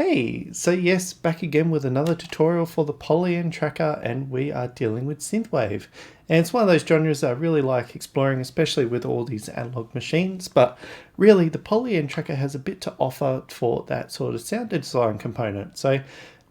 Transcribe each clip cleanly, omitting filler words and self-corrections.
Hey, so yes, back again with another tutorial for the Polyend tracker, and we are dealing with Synthwave. And it's one of those genres that I really like exploring, especially with all these analog machines, but really the Polyend tracker has a bit to offer for that sort of sound design component. So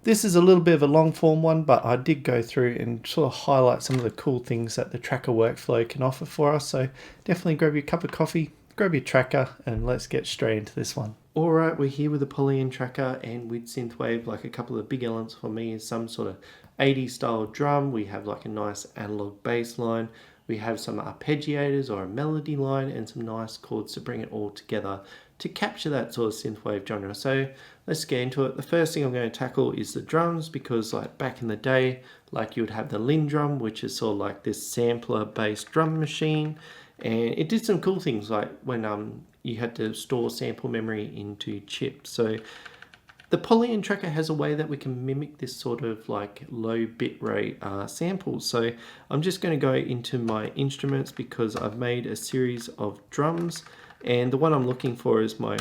this is a little bit of a long form one, but I did go through and sort of highlight some of the cool things that the tracker workflow can offer for us. So definitely grab your cup of coffee, grab your tracker, and let's get straight into this one. Alright, we're here with the Polyend tracker, and with Synthwave, like a couple of big elements for me is some sort of 80s style drum. We have like a nice analog bass line. We have some arpeggiators or a melody line and some nice chords to bring it all together to capture that sort of synthwave genre. So let's get into it. The first thing I'm going to tackle is the drums, because like back in the day, like you would have the linn drum, which is sort of like this sampler based drum machine, and it did some cool things like when you had to store sample memory into chips. So the Polyend tracker has a way that we can mimic this sort of like low bitrate samples. So I'm just going to go into my instruments because I've made a series of drums, and the one I'm looking for is my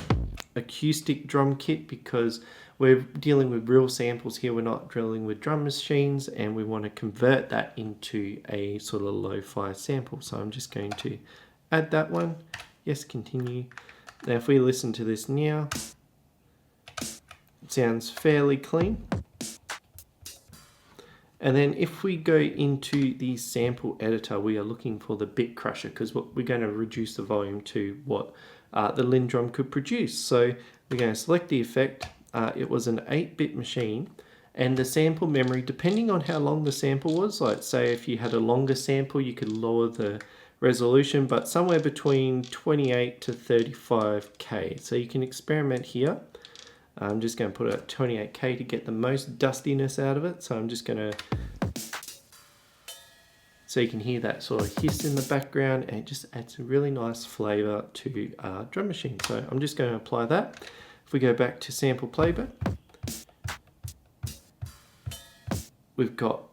acoustic drum kit, because we're dealing with real samples here. We're not dealing with drum machines, and we want to convert that into a sort of lo-fi sample. So I'm just going to add that one. Yes, continue. Now if we listen to this now, it sounds fairly clean. And then if we go into the sample editor, we are looking for the bit crusher, because we're going to reduce the volume to what the linn drum could produce. So we're going to select the effect. It was an 8-bit machine, and the sample memory, depending on how long the sample was, like say if you had a longer sample, you could lower the resolution, but somewhere between 28 to 35K. So you can experiment here. I'm just going to put it at 28K to get the most dustiness out of it. So I'm just going to, so you can hear that sort of hiss in the background, and it just adds a really nice flavor to our drum machine. So I'm just going to apply that. If we go back to sample playback, we've got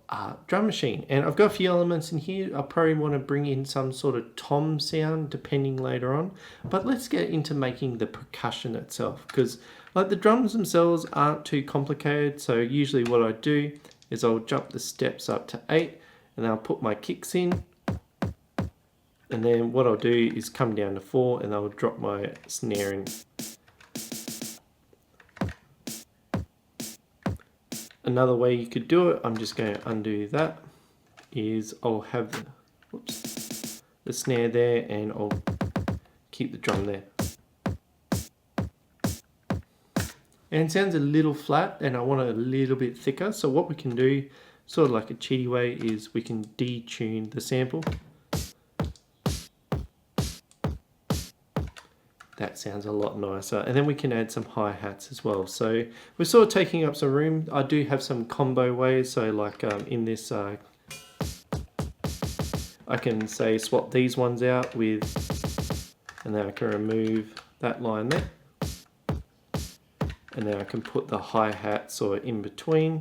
drum machine, and I've got a few elements in here. I probably want to bring in some sort of tom sound depending later on, but let's get into making the percussion itself, because like the drums themselves aren't too complicated. So usually what I do is I'll jump the steps up to 8, and then I'll put my kicks in, and then what I'll do is come down to 4, and I'll drop my snare in. Another way you could do it, I'm just going to undo that, is I'll have the snare there, and I'll keep the drum there. And it sounds a little flat, and I want it a little bit thicker. So what we can do, sort of like a cheaty way, is we can detune the sample. That sounds a lot nicer. And then we can add some hi-hats as well. So we're sort of taking up some room. I do have some combo ways. So like in this, I can say swap these ones out with, and then I can remove that line there. And then I can put the hi-hat sort of in between.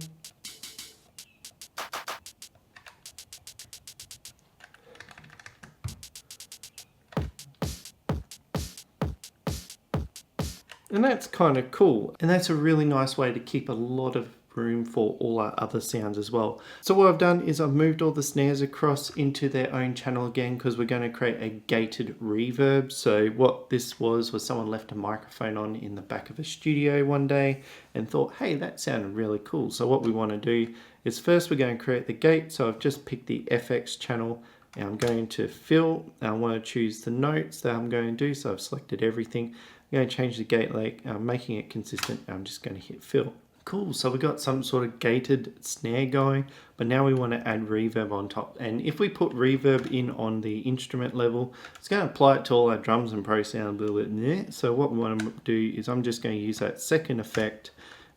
And that's kind of cool. And that's a really nice way to keep a lot of room for all our other sounds as well. So what I've done is I've moved all the snares across into their own channel again, because we're going to create a gated reverb. So what this was someone left a microphone on in the back of a studio one day and thought, hey, that sounded really cool. So what we want to do is first we're going to create the gate. So I've just picked the FX channel, and I'm going to fill, and I want to choose the notes that I'm going to do. So I've selected everything. I'm going to change the gate length, making it consistent. I'm just going to hit fill. Cool, so we got some sort of gated snare going, but now we want to add reverb on top. And if we put reverb in on the instrument level, it's going to apply it to all our drums and pro sound a little bit there. So what we want to do is I'm just going to use that second effect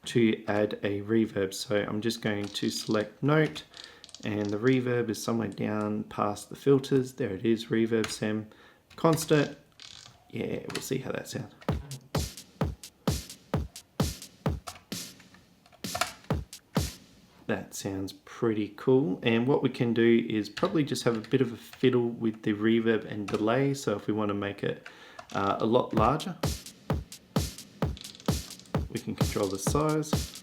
to add a reverb. So I'm just going to select note, and the reverb is somewhere down past the filters. There it is, reverb sem constant. Yeah, we'll see how that sounds. That sounds pretty cool. And what we can do is probably just have a bit of a fiddle with the reverb and delay. So if we want to make it a lot larger, we can control the size,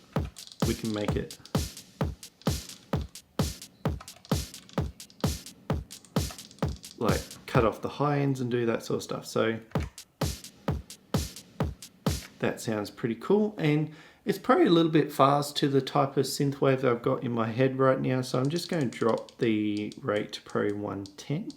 we can make it like cut off the high ends and do that sort of stuff. So that sounds pretty cool, and it's probably a little bit fast to the type of synthwave that I've got in my head right now, so I'm just going to drop the rate to probably 110.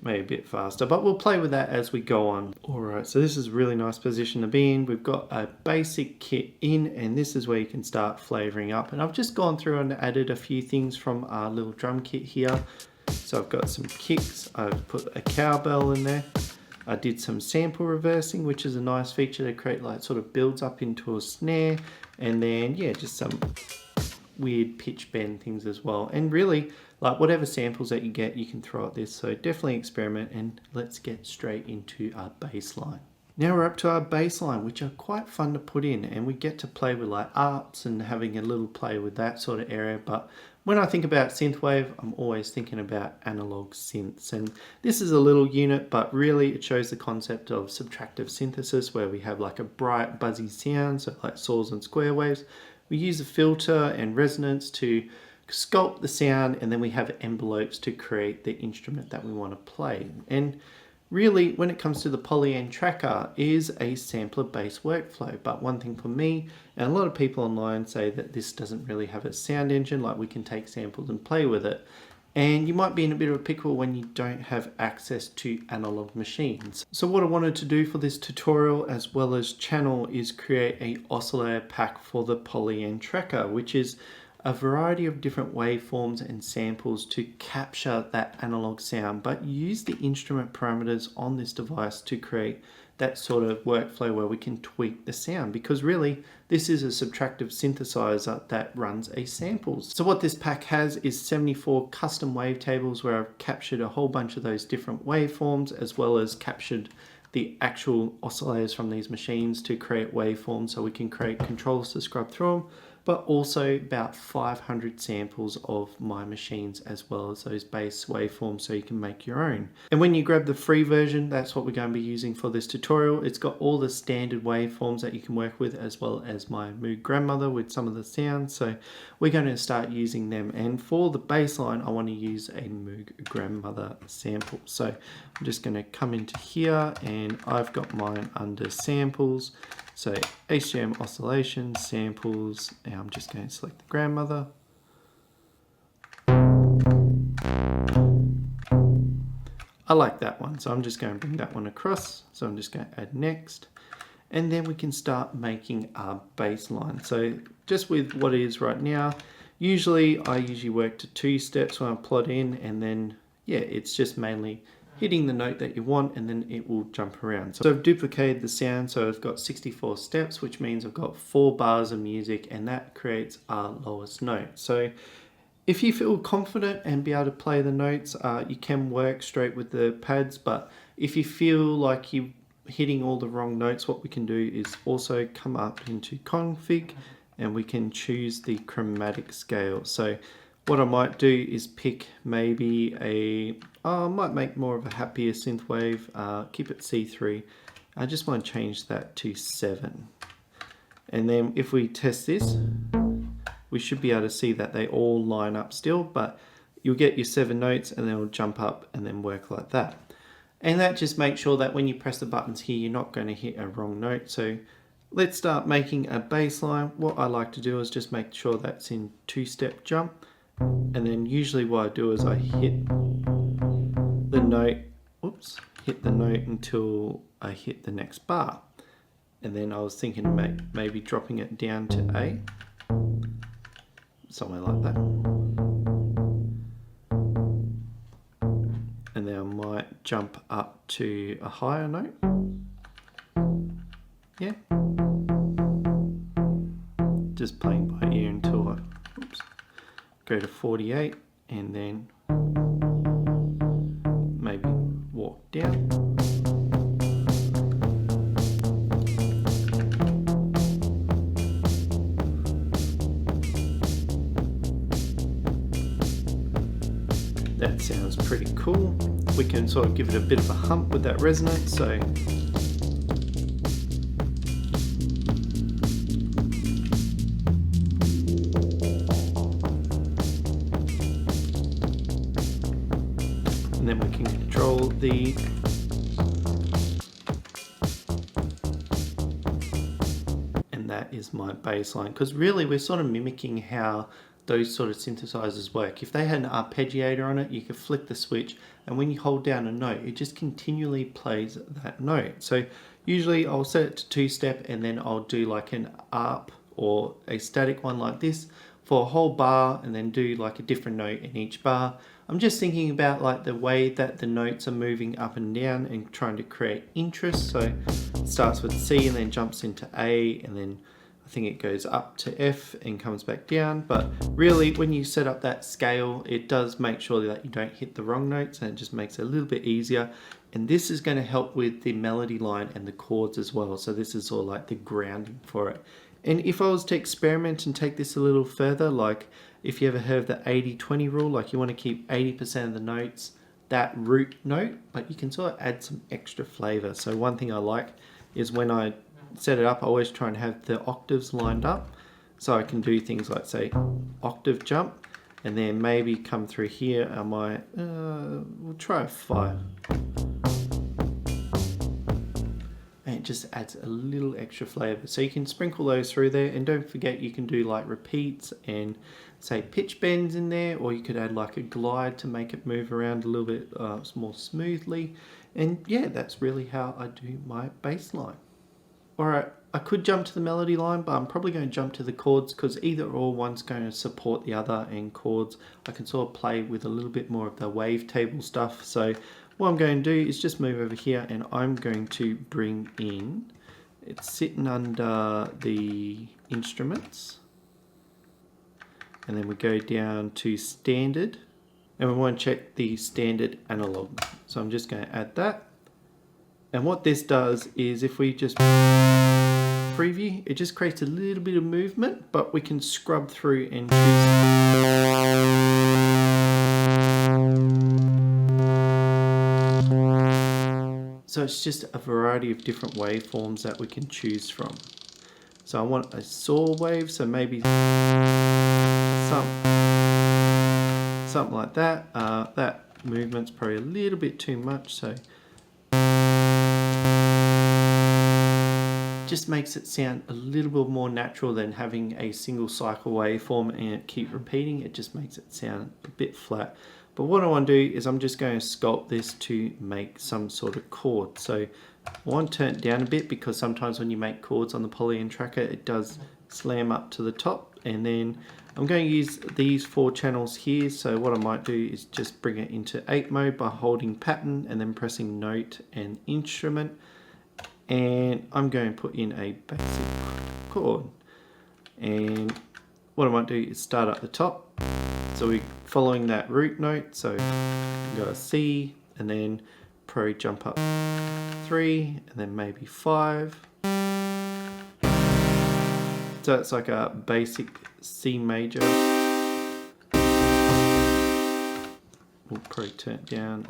Maybe a bit faster, but we'll play with that as we go on. Alright, so this is a really nice position to be in. We've got a basic kit in, and this is where you can start flavoring up. And I've just gone through and added a few things from our little drum kit here. So I've got some kicks, I've put a cowbell in there. I did some sample reversing, which is a nice feature to create, like, sort of builds up into a snare. And then, yeah, just some weird pitch bend things as well. And really, like, whatever samples that you get, you can throw at this. So definitely experiment, and let's get straight into our bass line. Now we're up to our bass line, which are quite fun to put in, and we get to play with like arps and having a little play with that sort of area. But when I think about synthwave, I'm always thinking about analog synths, and this is a little unit, but really it shows the concept of subtractive synthesis, where we have like a bright buzzy sound, so like saws and square waves. We use a filter and resonance to sculpt the sound, and then we have envelopes to create the instrument that we want to play. And really, when it comes to the Polyend tracker, is a sampler-based workflow. But one thing for me, and a lot of people online say that this doesn't really have a sound engine, like we can take samples and play with it. And you might be in a bit of a pickle when you don't have access to analog machines. So what I wanted to do for this tutorial as well as channel is create a oscillator pack for the Polyend tracker, which is a variety of different waveforms and samples to capture that analog sound, but use the instrument parameters on this device to create that sort of workflow where we can tweak the sound, because really this is a subtractive synthesizer that runs a samples. So what this pack has is 74 custom wavetables where I've captured a whole bunch of those different waveforms, as well as captured the actual oscillators from these machines to create waveforms, so we can create controls to scrub through them, but also about 500 samples of my machines as well as those bass waveforms, so you can make your own. And when you grab the free version, that's what we're going to be using for this tutorial. It's got all the standard waveforms that you can work with, as well as my Moog grandmother with some of the sounds. So we're going to start using them. And for the bass line, I want to use a Moog grandmother sample. So I'm just going to come into here, and I've got mine under samples. So HGM oscillation, samples, and I'm just going to select the grandmother. I like that one, so I'm just going to bring that one across. So I'm just going to add next. And then we can start making our bass line. So just with what it is right now, I usually work to 2 steps when I plot in, and then, yeah, it's just mainly hitting the note that you want, and then it will jump around. So I've duplicated the sound, so I've got 64 steps, which means I've got 4 bars of music, and that creates our lowest note. So if you feel confident and be able to play the notes, you can work straight with the pads, but if you feel like you're hitting all the wrong notes, what we can do is also come up into config, and we can choose the chromatic scale. So what I might do is pick maybe I might make more of a happier synthwave, keep it C3. I just want to change that to 7. And then if we test this, we should be able to see that they all line up still, but you'll get your 7 notes and then it'll jump up and then work like that. And that just makes sure that when you press the buttons here, you're not going to hit a wrong note. So let's start making a bass line. What I like to do is just make sure that's in 2-step jump. And then usually what I do is I hit the note, hit the note until I hit the next bar. And then I was thinking maybe dropping it down to A, somewhere like that. And then I might jump up to a higher note. Yeah. Just playing by ear until I go to 48, and then maybe walk down. That sounds pretty cool. We can sort of give it a bit of a hump with that resonance, so the and that is my bass line, because really we're sort of mimicking how those sort of synthesizers work. If they had an arpeggiator on it, you could flick the switch, and when you hold down a note, it just continually plays that note. So usually I'll set it to two-step, and then I'll do like an arp or a static one like this for a whole bar, and then do like a different note in each bar. I'm just thinking about like the way that the notes are moving up and down and trying to create interest. So it starts with C and then jumps into A, and then I think it goes up to F and comes back down. But really, when you set up that scale, it does make sure that you don't hit the wrong notes, and it just makes it a little bit easier. And this is going to help with the melody line and the chords as well. So this is all like the grounding for it. And if I was to experiment and take this a little further, like if you ever heard of the 80-20 rule, like you want to keep 80% of the notes that root note, but you can sort of add some extra flavor. So one thing I like is when I set it up, I always try and have the octaves lined up, so I can do things like say octave jump, and then maybe come through here. I might we'll try a 5, and it just adds a little extra flavor. So you can sprinkle those through there, and don't forget you can do like repeats and say pitch bends in there, or you could add like a glide to make it move around a little bit more smoothly. And yeah, that's really how I do my bass line. Alright, I could jump to the melody line, but I'm probably going to jump to the chords, because either or one's going to support the other, and chords I can sort of play with a little bit more of the wavetable stuff. So what I'm going to do is just move over here, and I'm going to bring in, it's sitting under the instruments, and then we go down to standard, and we want to check the standard analog. So I'm just going to add that. And what this does is, if we just preview, it just creates a little bit of movement, but we can scrub through and choose. So it's just a variety of different waveforms that we can choose from. So I want a saw wave, so maybe something like that. That movement's probably a little bit too much, so just makes it sound a little bit more natural than having a single cycle waveform and it keep repeating. It just makes it sound a bit flat. But what I want to do is I'm just going to sculpt this to make some sort of chord. So I want to turn it down a bit, because sometimes when you make chords on the Polyend tracker, it does slam up to the top. And then I'm going to use these 4 channels here. So what I might do is just bring it into 8 mode by holding pattern and then pressing note and instrument. And I'm going to put in a basic chord, and what I might do is start at the top, so we're following that root note, so we got a C, and then probably jump up 3, and then maybe 5, so it's like a basic C major. We'll probably turn it down.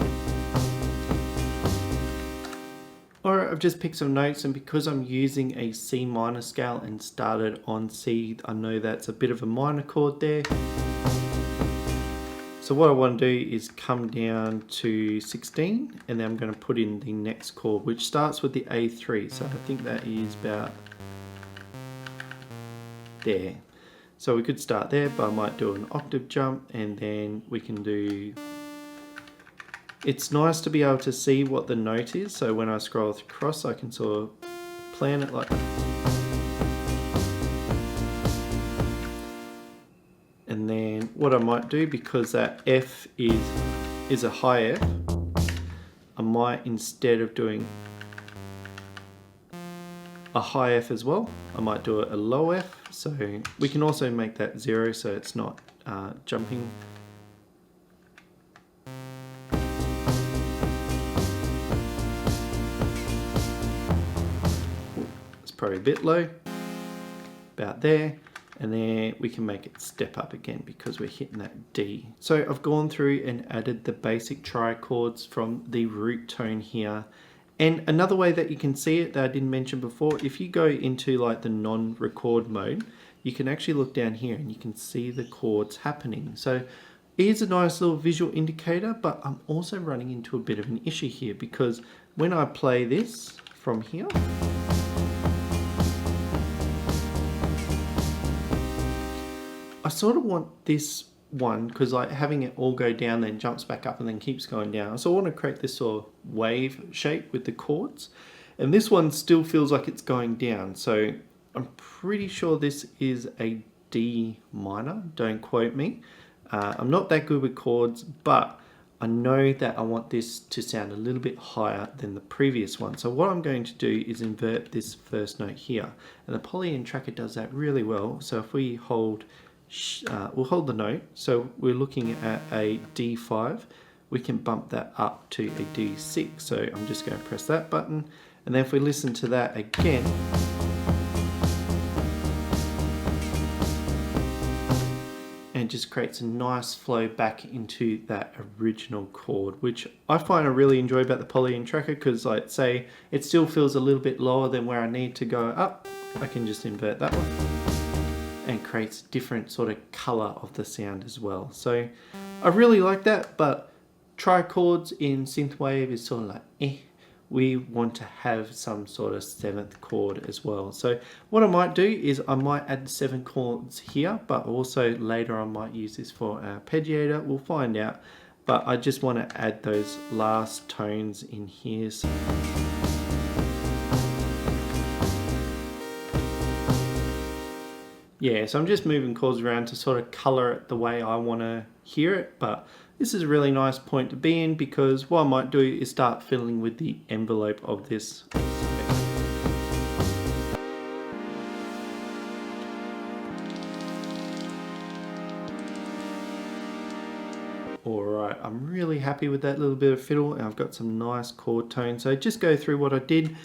Alright, I've just picked some notes, and because I'm using a C minor scale and started on C, I know that's a bit of a minor chord there. So what I want to do is come down to 16, and then I'm going to put in the next chord, which starts with the A3. So I think that is about there. So we could start there, but I might do an octave jump, and then we can do... It's nice to be able to see what the note is, so when I scroll across I can sort of plan it like that. And then what I might do, because that F is a high F, I might, instead of doing a high F as well, I might do a low F. So we can also make that 0 so it's not jumping. Probably a bit low, about there, and then we can make it step up again because we're hitting that D. So I've gone through and added the basic trichords from the root tone here. And another way that you can see it that I didn't mention before, if you go into like the non-record mode, you can actually look down here and you can see the chords happening. So It is a nice little visual indicator, but I'm also running into a bit of an issue here because when I play this from here, I sort of want this one, because like having it all go down then jumps back up and then keeps going down. So I want to create this sort of wave shape with the chords. And this one still feels like it's going down. So I'm pretty sure this is a D minor, don't quote me. I'm not that good with chords, but I know that I want this to sound a little bit higher than the previous one. So what I'm going to do is invert this first note here. And the Polyend tracker does that really well. So if we hold, we'll hold the note. So we're looking at a D5. We can bump that up to a D6. So I'm just going to press that button. And then if we listen to that again, and it just creates a nice flow back into that original chord, which I find I really enjoy about the Polyend tracker, because like say it still feels a little bit lower than where I need to go up. I can just invert that one and creates different sort of color of the sound as well. So I really like that, but trichords in Synthwave is sort of like we want to have some sort of seventh chord as well. So what I might do is I might add 7 chords here, but also later I might use this for our arpeggiator. We'll find out, but I just want to add those last tones in here. So yeah, so I'm just moving chords around to sort of color it the way I want to hear it, but this is a really nice point to be in, because what I might do is start fiddling with the envelope of this. Alright, I'm really happy with that little bit of fiddle, and I've got some nice chord tones. So just go through what I did.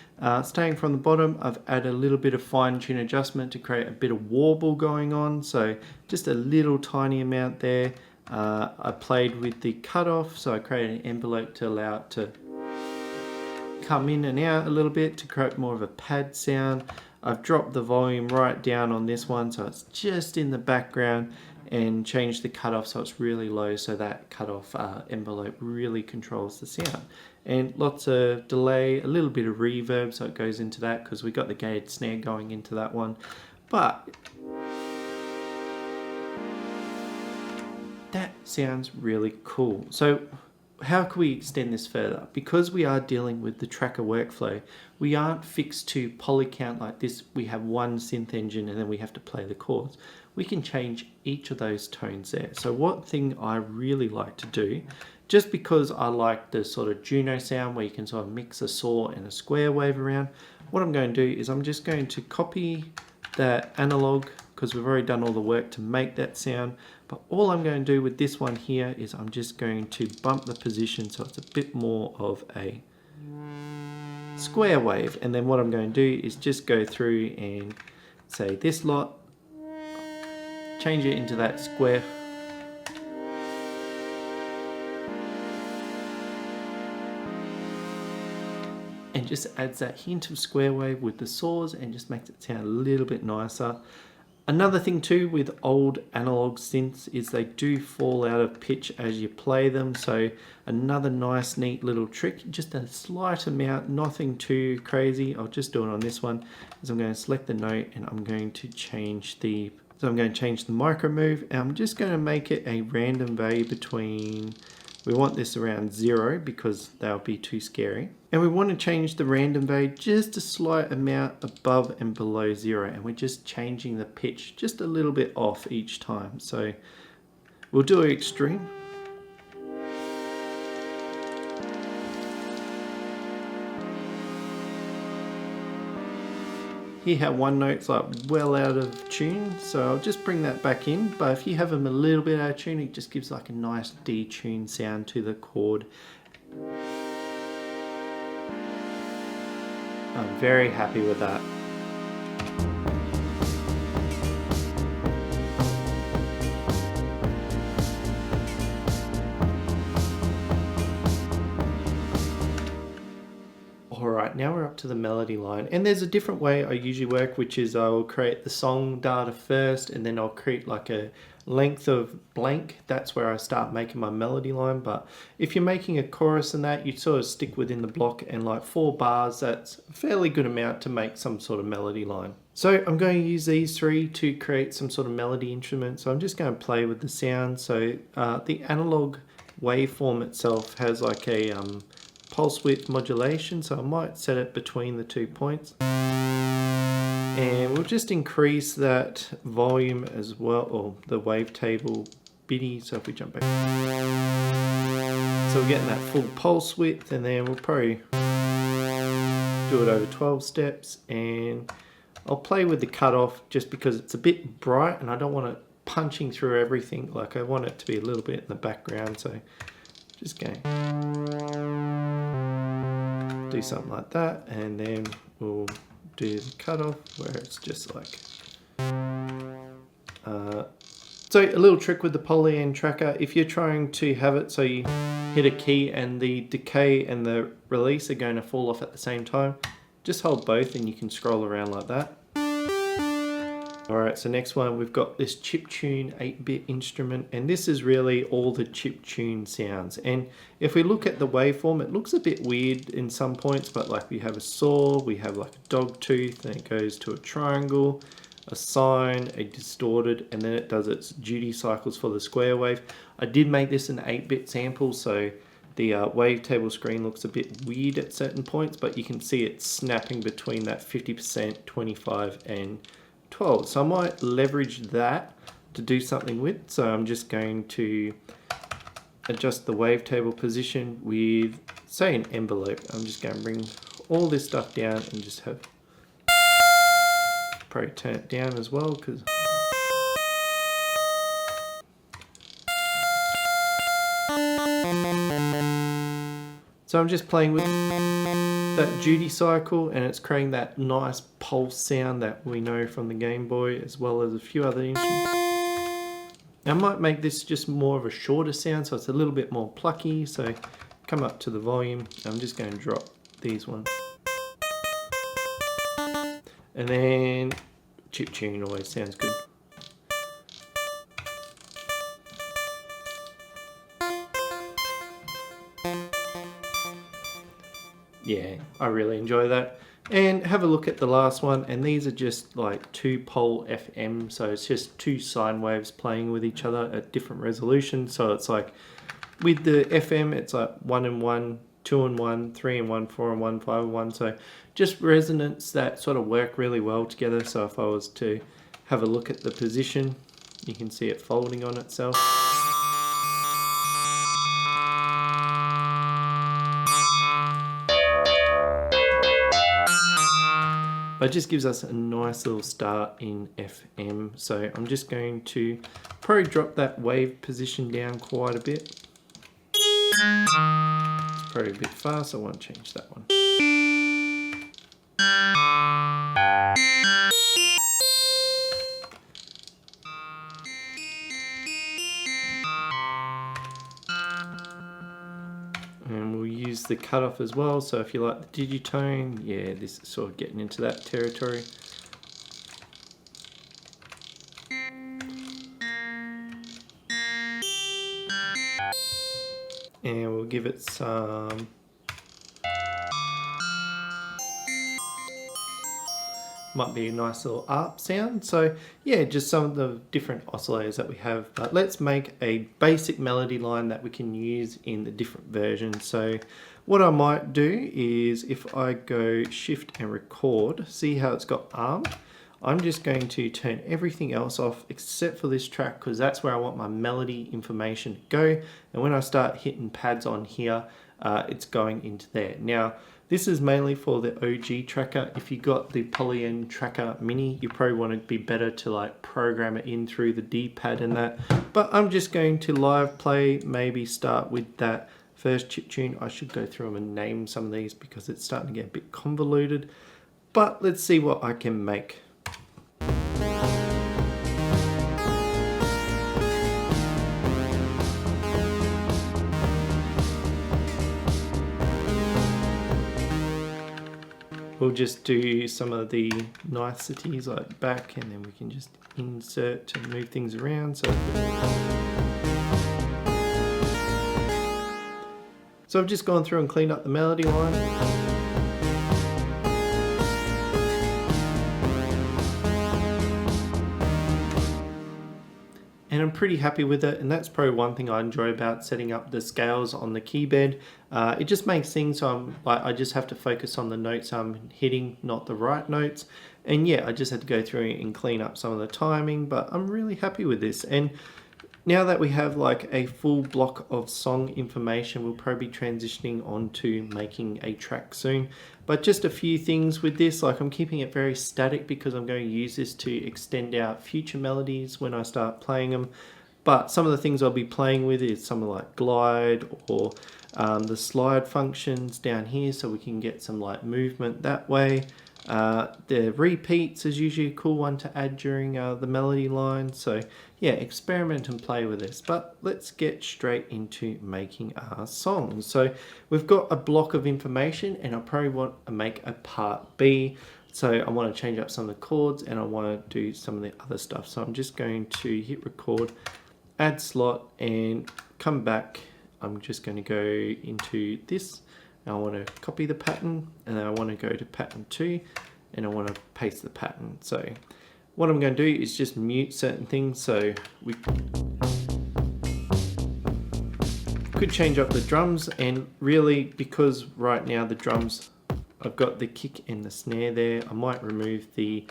Starting from the bottom, I've added a little bit of fine tune adjustment to create a bit of warble going on. So just a little tiny amount there. I played with the cutoff, so I created an envelope to allow it to come in and out a little bit to create more of a pad sound. I've dropped the volume right down on this one, so it's just in the background, and changed the cutoff so it's really low, so that cutoff envelope really controls the sound. And lots of delay, a little bit of reverb, so it goes into that because we got the gated snare going into that one. But that sounds really cool. So how can we extend this further? Because we are dealing with the tracker workflow, we aren't fixed to poly count like this. We have one synth engine and then we have to play the chords. We can change each of those tones there. So one thing I really like to do, just because I like the sort of Juno sound where you can sort of mix a saw and a square wave around, what I'm going to do is I'm just going to copy that analog, because we've already done all the work to make that sound. But all I'm going to do with this one here is I'm just going to bump the position so it's a bit more of a square wave. And then what I'm going to do is just go through and say this lot, change it into that square. And just adds that hint of square wave with the saws and just makes it sound a little bit nicer. Another thing too with old analog synths is they do fall out of pitch as you play them. So another nice neat little trick, just a slight amount, nothing too crazy. I'll just do it on this one. Is I'm going to select the note and I'm going to change the micro move, and I'm just going to make it a random value between, we want this around 0 because that would be too scary. And we want to change the random value just a slight amount above and below 0, and we're just changing the pitch just a little bit off each time. So we'll do an extreme. Here how one note's like well out of tune, so I'll just bring that back in. But if you have them a little bit out of tune, it just gives like a nice detuned sound to the chord. I'm very happy with that. Alright, now we're up to the melody line, and there's a different way I usually work, which is I'll create the song data first and then I'll create like a length of blank. That's where I start making my melody line. But if you're making a chorus and that, you sort of stick within the block, and like 4 bars, that's a fairly good amount to make some sort of melody line. So I'm going to use these 3 to create some sort of melody instrument. So I'm just going to play with the sound. So the analog waveform itself has like a pulse width modulation, so I might set it between the 2 points, and we'll just increase that volume as well, or the wavetable bitty. So if we jump back, so we're getting that full pulse width, and then we'll probably do it over 12 steps, and I'll play with the cutoff just because it's a bit bright and I don't want it punching through everything. Like I want it to be a little bit in the background, so just going do something like that, and then we'll do the cutoff where it's just like so a little trick with the Polyend tracker, if you're trying to have it so you hit a key and the decay and the release are going to fall off at the same time, just hold both and you can scroll around like that. Alright, so next one we've got this chiptune 8-bit instrument, and this is really all the chiptune sounds. And if we look at the waveform, it looks a bit weird in some points, but like we have a saw, we have like a dog tooth, then it goes to a triangle, a sine, a distorted, and then it does its duty cycles for the square wave. I did make this an 8-bit sample, so the wavetable screen looks a bit weird at certain points, but you can see it snapping between that 50%, 25, and 12. So I might leverage that to do something with. So I'm just going to adjust the wavetable position with, say, an envelope. I'm just going to bring all this stuff down and just have, probably turn it down as well, because so I'm just playing with that duty cycle, and it's creating that nice pulse sound that we know from the Game Boy, as well as a few other instruments. I might make this just more of a shorter sound, so it's a little bit more plucky. So come up to the volume. I'm just going to drop these ones, and then chiptune always sounds good. Yeah, I really enjoy that. And have a look at the last one, and these are just like 2-pole FM, so it's just 2 sine waves playing with each other at different resolutions. So it's like with the FM, it's like 1 and 1, 2 and 1, 3 and 1, 4 and 1, 5 and 1. So just resonance that sort of work really well together. So if I was to have a look at the position, you can see it folding on itself. But it just gives us a nice little start in FM. So I'm just going to probably drop that wave position down quite a bit. It's probably a bit fast, so I won't change that one. And we'll use the cutoff as well. So if you like the digitone, yeah, this is sort of getting into that territory. And we'll give it some might be a nice little ARP sound. So yeah, just some of the different oscillators that we have. But let's make a basic melody line that we can use in the different versions. So what I might do is if I go shift and record, see how it's got arm? I'm just going to turn everything else off except for this track, because that's where I want my melody information to go. And when I start hitting pads on here, it's going into there. Now, this is mainly for the OG tracker. If you got the Polyend tracker mini, you probably want to be better to like program it in through the D-pad and that. But I'm just going to live play, maybe start with that first chiptune. I should go through them and name some of these because it's starting to get a bit convoluted. But let's see what I can make. we'll just do some of the niceties like back, and then we can just insert to move things around. So I've just gone through and cleaned up the melody line. And I'm pretty happy with it, and that's probably one thing I enjoy about setting up the scales on the key bed. It just makes things so I just have to focus on the notes I'm hitting, not the right notes. And yeah, I just had to go through and clean up some of the timing, but I'm really happy with this. And now that we have like a full block of song information, we'll probably be transitioning on to making a track soon. But just a few things with this, like I'm keeping it very static because I'm going to use this to extend out future melodies when I start playing them. But some of the things I'll be playing with is something like glide or the slide functions down here, so we can get some like movement that way. The repeats is usually a cool one to add during the melody line. So yeah, experiment and play with this, but let's get straight into making our songs. So we've got a block of information, and I probably want to make a part B. So I want to change up some of the chords, and I want to do some of the other stuff. So I'm just going to hit record, add slot, and come back. I'm just going to go into this. I want to copy the pattern, and then I want to go to pattern 2, and I want to paste the pattern. So what I'm going to do is just mute certain things. So we could change up the drums, and really because right now the drums, I've got the kick and the snare there, I might remove the,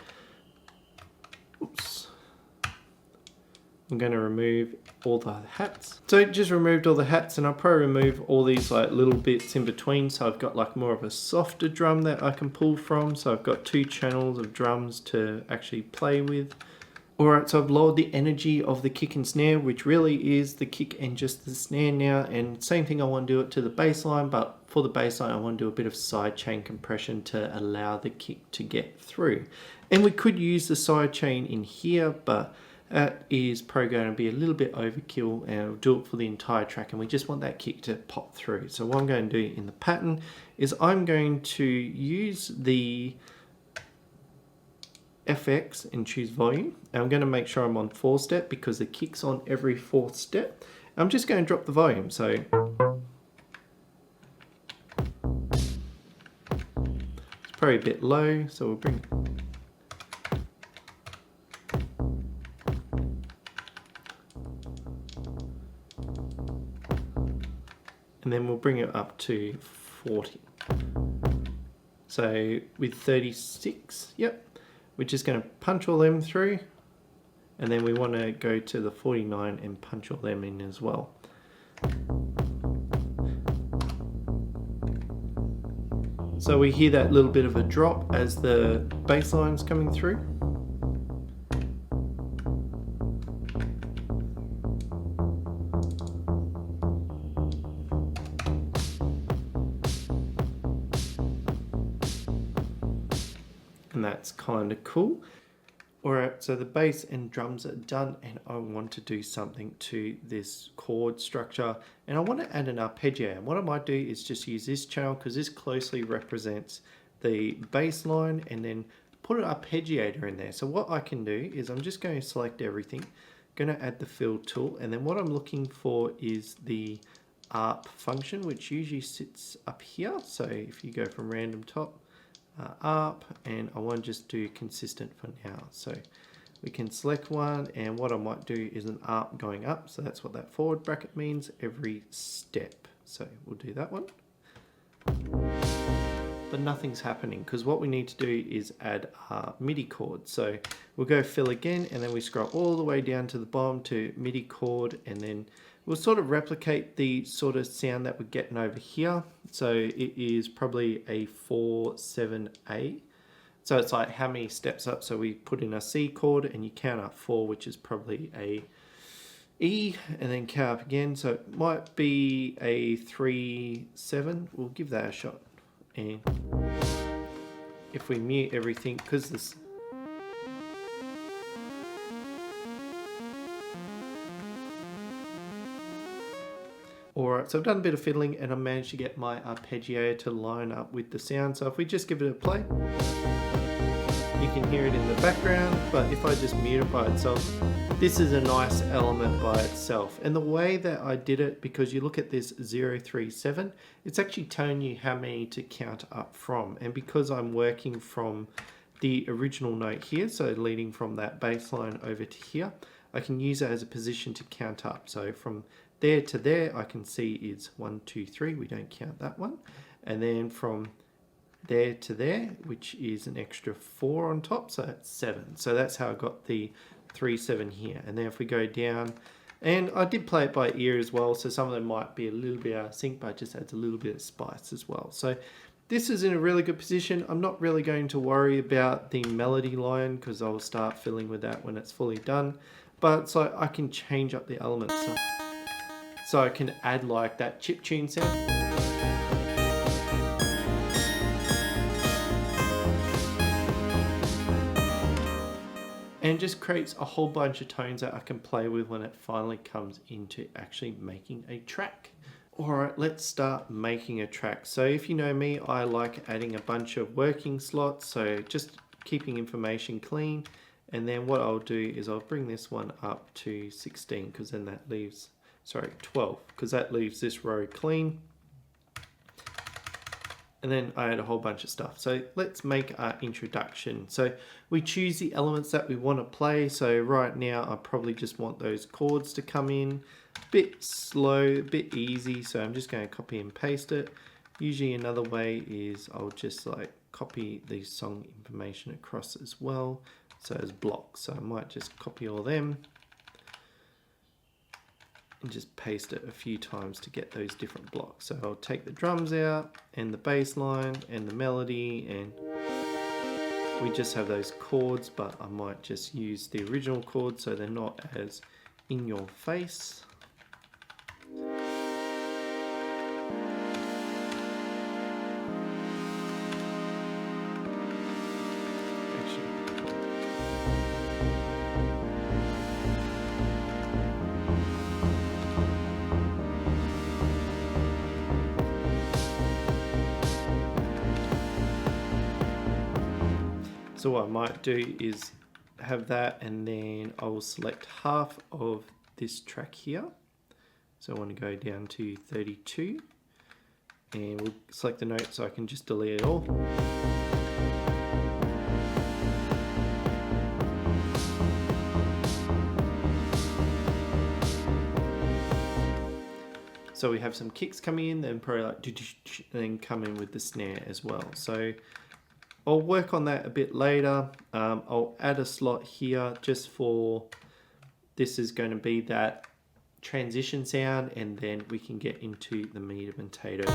oops, I'm going to remove all the hats. So just removed all the hats, and I'll probably remove all these like little bits in between, so I've got like more of a softer drum that I can pull from. So I've got 2 channels of drums to actually play with. Alright, so I've lowered the energy of the kick and snare, which really is the kick and just the snare now, and same thing, I want to do it to the bass line, but for the bass line I want to do a bit of sidechain compression to allow the kick to get through. And we could use the sidechain in here, but that is probably going to be a little bit overkill, and I'll do it for the entire track, and we just want that kick to pop through. So what I'm going to do in the pattern is I'm going to use the FX and choose volume, and I'm going to make sure I'm on 4 step because the kick's on every 4th step. I'm just going to drop the volume, so it's probably a bit low, so we'll bring and then we'll bring it up to 40. So with 36, yep, we're just going to punch all them through, and then we want to go to the 49 and punch all them in as well. So we hear that little bit of a drop as the bass line's coming through. And that's kind of cool. Alright, so the bass and drums are done, and I want to do something to this chord structure, and I want to add an arpeggiator. And what I might do is just use this channel because this closely represents the bass line, and then put an arpeggiator in there. So what I can do is I'm just going to select everything, going to add the fill tool, and then what I'm looking for is the ARP function, which usually sits up here. So if you go from random top, ARP, and I want to just do consistent for now. So we can select one, and what I might do is an ARP going up, so that's what that forward bracket means, every step. So we'll do that one. But nothing's happening because what we need to do is add our MIDI chord. So we'll go fill again, and then we scroll all the way down to the bottom to MIDI chord, and then we'll sort of replicate the sort of sound that we're getting over here. So it is probably a 4-7-A. So it's like how many steps up. So we put in a C chord, and you count up 4, which is probably a E, and then count up again. So it might be a 3-7. We'll give that a shot. And if we mute everything, because this, Alright, Alright, so I've done a bit of fiddling and I managed to get my arpeggio to line up with the sound. So if we just give it a play, you can hear it in the background, but if I just mute it by itself, this is a nice element by itself. And the way that I did it, because you look at this 037, it's actually telling you how many to count up from. And because I'm working from the original note here, so leading from that bass line over to here, I can use it as a position to count up. So from there to there, I can see it's 1, 2, 3. We don't count that one. And then from there to there, which is an extra 4 on top, so that's 7. So that's how I got the 3, 7 here. And then if we go down, and I did play it by ear as well, so some of them might be a little bit out of sync, but it just adds a little bit of spice as well. So this is in a really good position. I'm not really going to worry about the melody line because I'll start filling with that when it's fully done. But so I can change up the elements. So I can add like that chiptune sound. And just creates a whole bunch of tones that I can play with when it finally comes into actually making a track. Alright, let's start making a track. So if you know me, I like adding a bunch of working slots, so just keeping information clean. And then what I'll do is I'll bring this one up to 16 because then that leaves, sorry, 12, because that leaves this row clean. And then I add a whole bunch of stuff. So let's make our introduction. So we choose the elements that we want to play. So right now I probably just want those chords to come in. A bit slow, a bit easy. So I'm just going to copy and paste it. Usually another way is I'll just like copy the song information across as well. So as blocks. So I might just copy all them and just paste it a few times to get those different blocks. So I'll take the drums out and the bass line and the melody, and we just have those chords, but I might just use the original chords so they're not as in your face. So what I might do is have that, and then I will select half of this track here. So I want to go down to 32 and we'll select the note so I can just delete it all. So we have some kicks coming in, then probably like then come in with the snare as well. So I'll work on that a bit later. I'll add a slot here just for, this is going to be that transition sound, and then we can get into the meat and potatoes.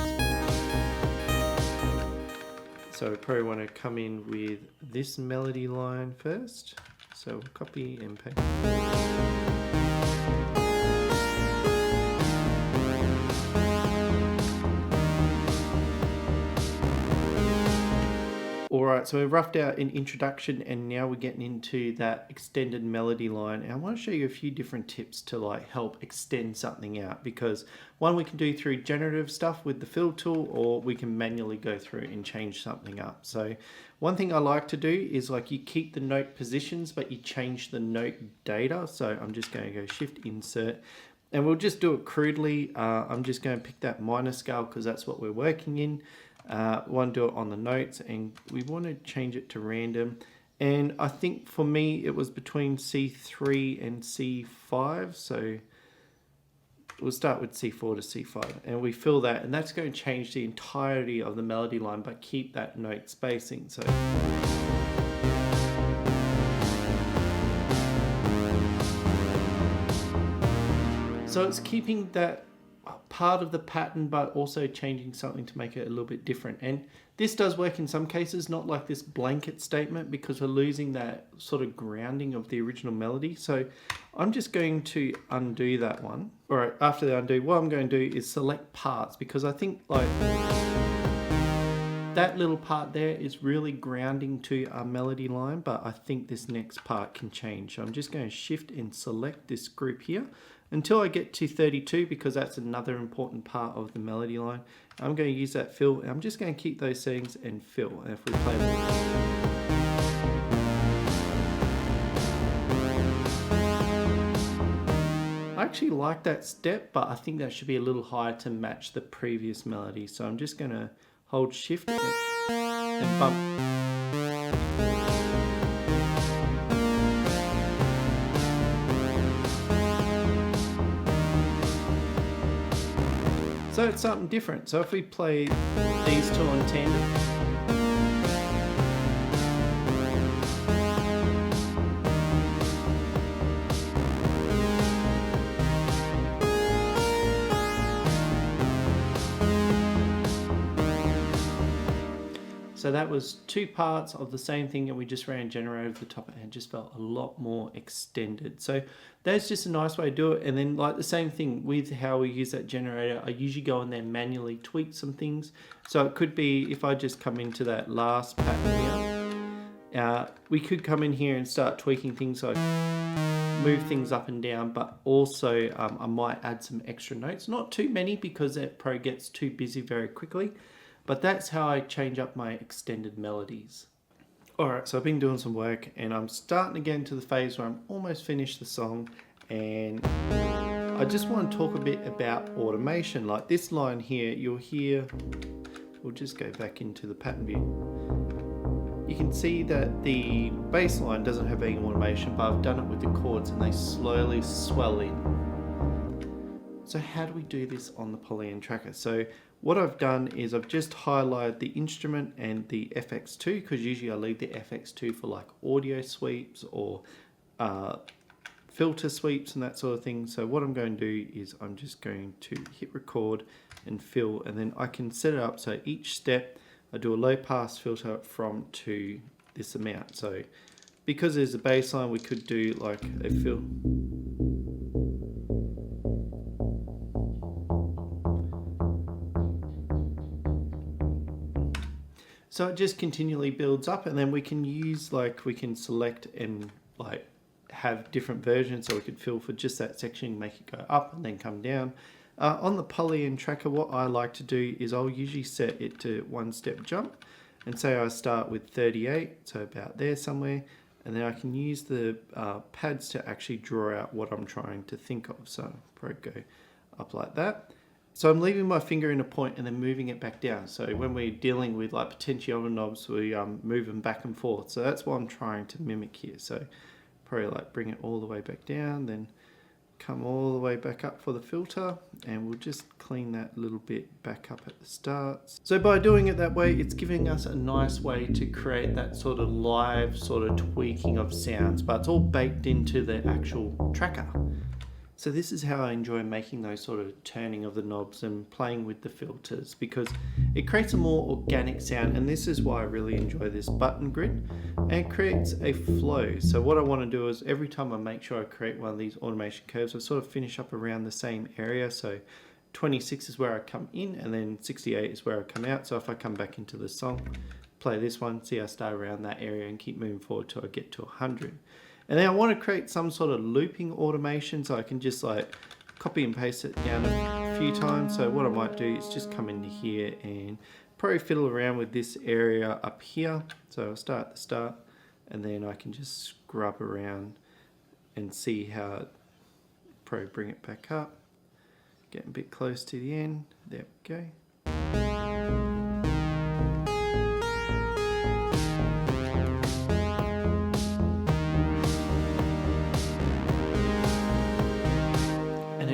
So we probably want to come in with this melody line first. So we'll copy and paste. Alright, so we've roughed out an introduction and now we're getting into that extended melody line. And I want to show you a few different tips to like help extend something out, because one we can do through generative stuff with the fill tool, or we can manually go through and change something up. So one thing I like to do is like you keep the note positions but you change the note data. So I'm just going to go Shift Insert. And we'll just do it crudely. I'm just going to pick that minor scale because that's what we're working in. We want to do it on the notes, and we want to change it to random. And I think for me it was between C3 and C5. So we'll start with C4 to C5 and we fill that, and that's going to change the entirety of the melody line but keep that note spacing. So it's keeping that part of the pattern but also changing something to make it a little bit different. And this does work in some cases, not like this blanket statement, because we're losing that sort of grounding of the original melody. So I'm just going to undo that one. All right, after the undo, what I'm going to do is select parts, because I think like that little part there is really grounding to our melody line, but I think this next part can change. So I'm just going to shift and select this group here. until I get to 32, because that's another important part of the melody line. I'm going to use that fill, and I'm just going to keep those settings and fill. And if we play I actually like that step, but I think that should be a little higher to match the previous melody. So I'm just going to hold shift and bump. So it's something different. So if we play these two on tandem, so that was two parts of the same thing, and we just ran generator over the top, and it just felt a lot more extended. So that's just a nice way to do it. And then like the same thing with how we use that generator, I usually go in there manually tweak some things. So it could be if I just come into that last pattern here, we could come in here and start tweaking things, like move things up and down, but also I might add some extra notes, not too many because it probably gets too busy very quickly. But that's how I change up my extended melodies. Alright, so I've been doing some work, and I'm starting to get into the phase where I'm almost finished the song, and I just want to talk a bit about automation. Like this line here, you'll hear, we'll just go back into the pattern view. You can see that the bass line doesn't have any automation, but I've done it with the chords and they slowly swell in. So how do we do this on the Polyend tracker? So what I've done is I've just highlighted the instrument and the FX2, because usually I leave the FX2 for like audio sweeps or filter sweeps and that sort of thing. So what I'm going to do is I'm just going to hit record and fill, and then I can set it up so each step I do a low pass filter from to this amount. So because there's a bass line, we could do like a fill. So it just continually builds up, and then we can use, like, we can select and like have different versions, so we could fill for just that section, make it go up and then come down. On the Polyend tracker, what I like to do is I'll usually set it to one step jump, and say I start with 38, so about there somewhere, and then I can use the pads to actually draw out what I'm trying to think of. So I'll probably go up like that. So I'm leaving my finger in a point and then moving it back down. So when we're dealing with like potentiometer knobs, we move them back and forth. So that's what I'm trying to mimic here. So probably like bring it all the way back down, then come all the way back up for the filter, and we'll just clean that little bit back up at the start. So by doing it that way, it's giving us a nice way to create that sort of live sort of tweaking of sounds, but it's all baked into the actual tracker. So this is how I enjoy making those sort of turning of the knobs and playing with the filters, because it creates a more organic sound, and this is why I really enjoy this button grid, and it creates a flow. So what I want to do is every time I make sure I create one of these automation curves, I sort of finish up around the same area. So 26 is where I come in, and then 68 is where I come out. So if I come back into the song, play this one, see I start around that area and keep moving forward till I get to 100. And then I want to create some sort of looping automation, so I can just like copy and paste it down a few times. So what I might do is just come into here and probably fiddle around with this area up here. So I'll start at the start, and then I can just scrub around and see how it, probably bring it back up, getting a bit close to the end. There we go.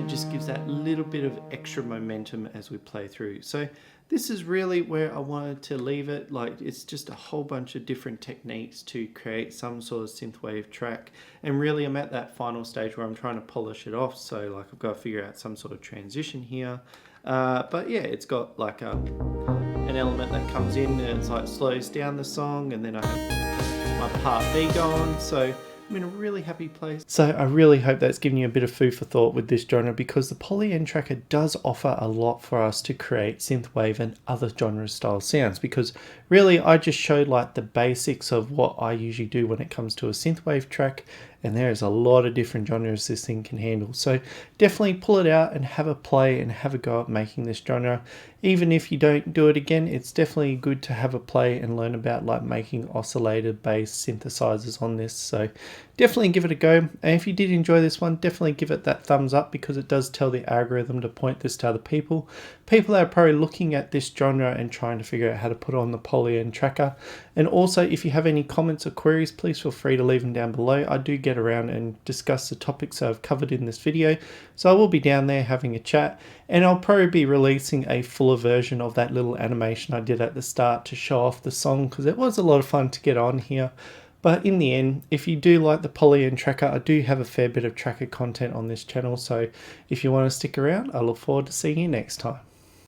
Just gives that little bit of extra momentum as we play through. So this is really where I wanted to leave it. Like, it's just a whole bunch of different techniques to create some sort of synthwave track, and really I'm at that final stage where I'm trying to polish it off. So like I've got to figure out some sort of transition here, but yeah, it's got like an element that comes in and it's like slows down the song, and then I have my part B going. So I'm in a really happy place. So I really hope that's given you a bit of food for thought with this genre, because the Polyend tracker does offer a lot for us to create synthwave and other genre style sounds, because really I just showed like the basics of what I usually do when it comes to a synthwave track, and there is a lot of different genres this thing can handle. So definitely pull it out and have a play and have a go at making this genre. Even if you don't do it again, it's definitely good to have a play and learn about like making oscillator based synthesizers on this. So definitely give it a go. And if you did enjoy this one, definitely give it that thumbs up, because it does tell the algorithm to point this to other people that are probably looking at this genre and trying to figure out how to put on the Polyend tracker. And also, if you have any comments or queries, please feel free to leave them down below. I do get around and discuss the topics I've covered in this video, so I will be down there having a chat, and I'll probably be releasing a fuller version of that little animation I did at the start to show off the song, because it was a lot of fun to get on here. But in the end, if you do like the Polyend tracker, I do have a fair bit of tracker content on this channel, so if you want to stick around, I look forward to seeing you next time.